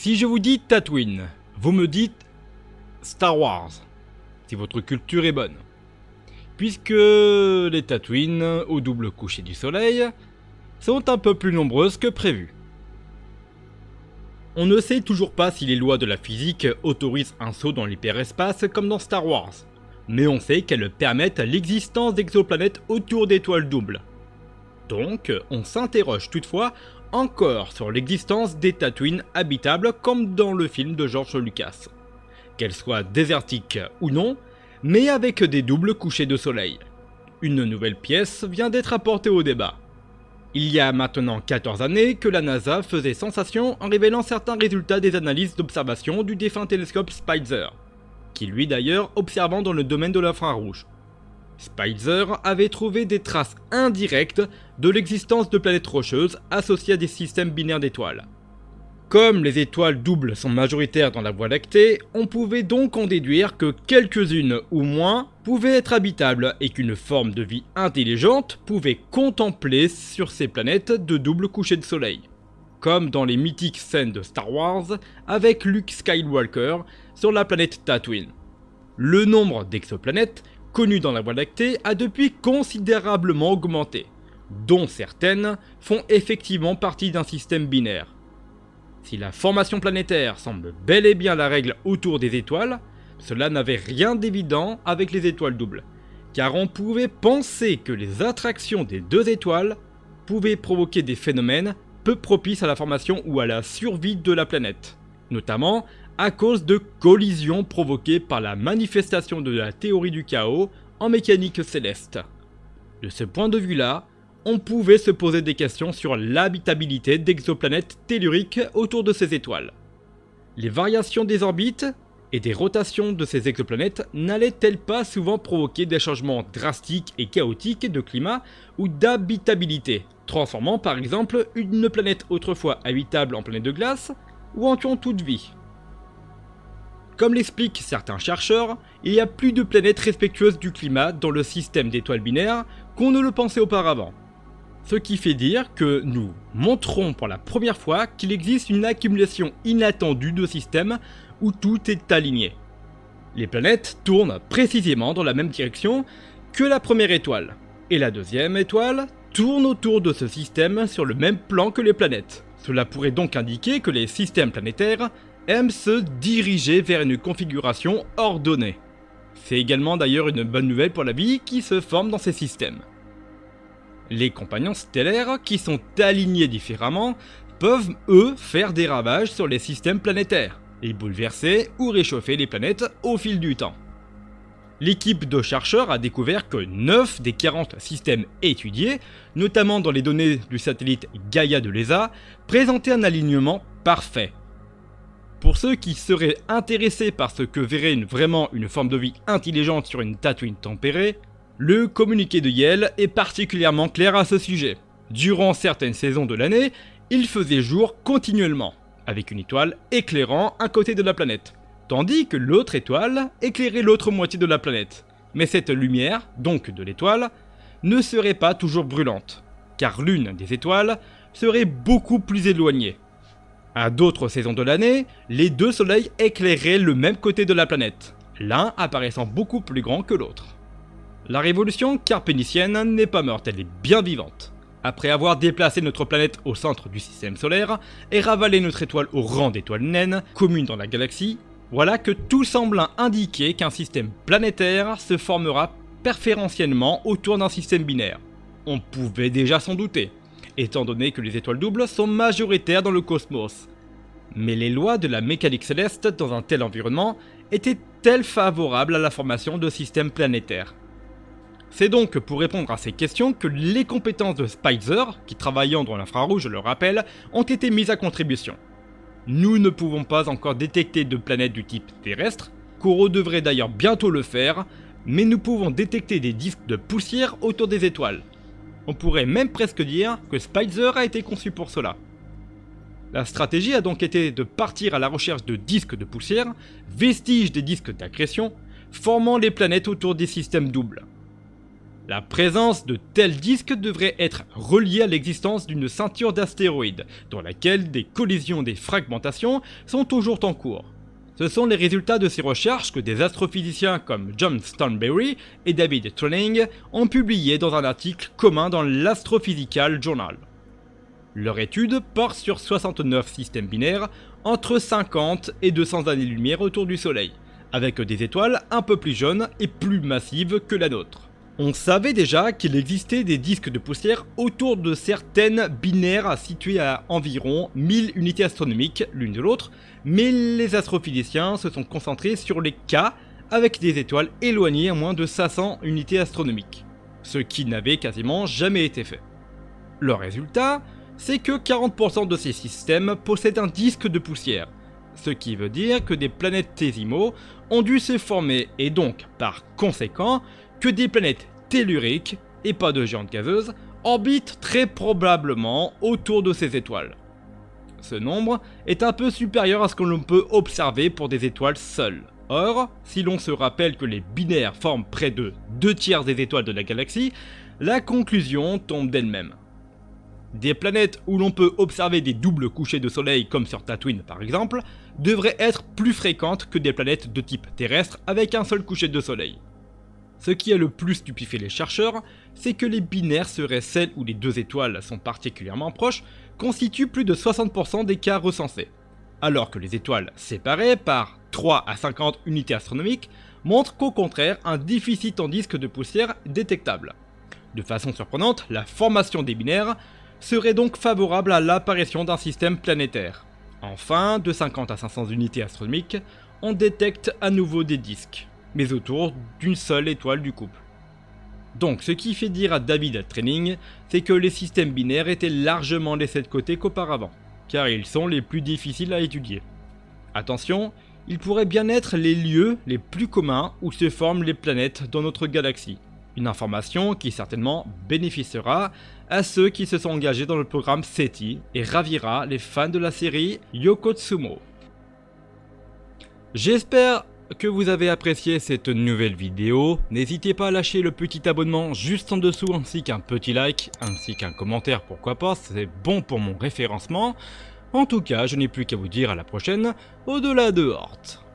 Si je vous dis Tatooine, vous me dites Star Wars, si votre culture est bonne. Puisque les Tatooines, au double coucher du soleil, sont un peu plus nombreuses que prévu. On ne sait toujours pas si les lois de la physique autorisent un saut dans l'hyperespace comme dans Star Wars, mais on sait qu'elles permettent l'existence d'exoplanètes autour d'étoiles doubles. Donc, on s'interroge toutefois encore sur l'existence des Tatooines habitables comme dans le film de George Lucas. Qu'elles soient désertiques ou non, mais avec des doubles couchers de soleil. Une nouvelle pièce vient d'être apportée au débat. Il y a maintenant 14 années que la NASA faisait sensation en révélant certains résultats des analyses d'observation du défunt télescope Spitzer, qui lui d'ailleurs observant dans le domaine de l'infrarouge. Spitzer avait trouvé des traces indirectes de l'existence de planètes rocheuses associées à des systèmes binaires d'étoiles. Comme les étoiles doubles sont majoritaires dans la Voie lactée, on pouvait donc en déduire que quelques-unes ou moins pouvaient être habitables et qu'une forme de vie intelligente pouvait contempler sur ces planètes de double coucher de soleil. Comme dans les mythiques scènes de Star Wars avec Luke Skywalker sur la planète Tatooine. Le nombre d'exoplanètes connues dans la Voie lactée a depuis considérablement augmenté, dont certaines font effectivement partie d'un système binaire. Si la formation planétaire semble bel et bien la règle autour des étoiles, cela n'avait rien d'évident avec les étoiles doubles, car on pouvait penser que les attractions des deux étoiles pouvaient provoquer des phénomènes peu propices à la formation ou à la survie de la planète, notamment à cause de collisions provoquées par la manifestation de la théorie du chaos en mécanique céleste. De ce point de vue-là, on pouvait se poser des questions sur l'habitabilité d'exoplanètes telluriques autour de ces étoiles. Les variations des orbites et des rotations de ces exoplanètes n'allaient-elles pas souvent provoquer des changements drastiques et chaotiques de climat ou d'habitabilité, transformant par exemple une planète autrefois habitable en planète de glace ou en tuant toute vie? Comme l'expliquent certains chercheurs, il y a plus de planètes respectueuses du climat dans le système d'étoiles binaires qu'on ne le pensait auparavant. Ce qui fait dire que nous montrons pour la première fois qu'il existe une accumulation inattendue de systèmes où tout est aligné. Les planètes tournent précisément dans la même direction que la première étoile, et la deuxième étoile tourne autour de ce système sur le même plan que les planètes. Cela pourrait donc indiquer que les systèmes planétaires aiment se diriger vers une configuration ordonnée. C'est également d'ailleurs une bonne nouvelle pour la vie qui se forme dans ces systèmes. Les compagnons stellaires, qui sont alignés différemment, peuvent eux faire des ravages sur les systèmes planétaires, et bouleverser ou réchauffer les planètes au fil du temps. L'équipe de chercheurs a découvert que 9 des 40 systèmes étudiés, notamment dans les données du satellite Gaia de l'ESA, présentaient un alignement parfait. Pour ceux qui seraient intéressés par ce que verrait vraiment une forme de vie intelligente sur une Tatooine tempérée, le communiqué de Yale est particulièrement clair à ce sujet. Durant certaines saisons de l'année, il faisait jour continuellement, avec une étoile éclairant un côté de la planète, tandis que l'autre étoile éclairait l'autre moitié de la planète. Mais cette lumière, donc de l'étoile, ne serait pas toujours brûlante, car l'une des étoiles serait beaucoup plus éloignée. À d'autres saisons de l'année, les deux soleils éclairaient le même côté de la planète, l'un apparaissant beaucoup plus grand que l'autre. La révolution carpénicienne n'est pas morte, elle est bien vivante. Après avoir déplacé notre planète au centre du système solaire et ravalé notre étoile au rang d'étoiles naines communes dans la galaxie, voilà que tout semble indiquer qu'un système planétaire se formera préférentiellement autour d'un système binaire. On pouvait déjà s'en douter, étant donné que les étoiles doubles sont majoritaires dans le cosmos. Mais les lois de la mécanique céleste dans un tel environnement étaient-elles favorables à la formation de systèmes planétaires? C'est donc pour répondre à ces questions que les compétences de Spitzer, qui travaillant dans l'infrarouge, je le rappelle, ont été mises à contribution. Nous ne pouvons pas encore détecter de planètes du type terrestre, Koro devrait d'ailleurs bientôt le faire, mais nous pouvons détecter des disques de poussière autour des étoiles. On pourrait même presque dire que Spitzer a été conçu pour cela. La stratégie a donc été de partir à la recherche de disques de poussière, vestiges des disques d'accrétion, formant les planètes autour des systèmes doubles. La présence de tels disques devrait être reliée à l'existence d'une ceinture d'astéroïdes, dans laquelle des collisions et des fragmentations sont toujours en cours. Ce sont les résultats de ces recherches que des astrophysiciens comme John Thornberry et David Trenning ont publiés dans un article commun dans l'Astrophysical Journal. Leur étude porte sur 69 systèmes binaires entre 50 et 200 années-lumière autour du Soleil, avec des étoiles un peu plus jeunes et plus massives que la nôtre. On savait déjà qu'il existait des disques de poussière autour de certaines binaires situées à environ 1000 unités astronomiques l'une de l'autre, mais les astrophysiciens se sont concentrés sur les cas avec des étoiles éloignées à moins de 500 unités astronomiques, ce qui n'avait quasiment jamais été fait. Le résultat, c'est que 40% de ces systèmes possèdent un disque de poussière, ce qui veut dire que des planétésimaux ont dû se former et donc, par conséquent, que des planètes telluriques, et pas de géantes gazeuses, orbitent très probablement autour de ces étoiles. Ce nombre est un peu supérieur à ce que l'on peut observer pour des étoiles seules. Or, si l'on se rappelle que les binaires forment près de 2/3 des étoiles de la galaxie, la conclusion tombe d'elle-même. Des planètes où l'on peut observer des doubles couchers de soleil comme sur Tatooine par exemple, devraient être plus fréquentes que des planètes de type terrestre avec un seul coucher de soleil. Ce qui a le plus stupéfié les chercheurs, c'est que les binaires seraient celles où les deux étoiles sont particulièrement proches, constituent plus de 60% des cas recensés, alors que les étoiles séparées par 3 à 50 unités astronomiques montrent qu'au contraire un déficit en disque de poussière détectable. De façon surprenante, la formation des binaires serait donc favorable à l'apparition d'un système planétaire. Enfin, de 50 à 500 unités astronomiques, on détecte à nouveau des disques, mais autour d'une seule étoile du couple. Donc ce qui fait dire à David Trenning, c'est que les systèmes binaires étaient largement laissés de côté qu'auparavant, car ils sont les plus difficiles à étudier. Attention, ils pourraient bien être les lieux les plus communs où se forment les planètes dans notre galaxie. Une information qui certainement bénéficiera à ceux qui se sont engagés dans le programme SETI et ravira les fans de la série Yoko Tsumo. J'espère que vous avez apprécié cette nouvelle vidéo. N'hésitez pas à lâcher le petit abonnement juste en dessous ainsi qu'un petit like, ainsi qu'un commentaire pourquoi pas, c'est bon pour mon référencement. En tout cas, je n'ai plus qu'à vous dire à la prochaine, au-delà de Hort.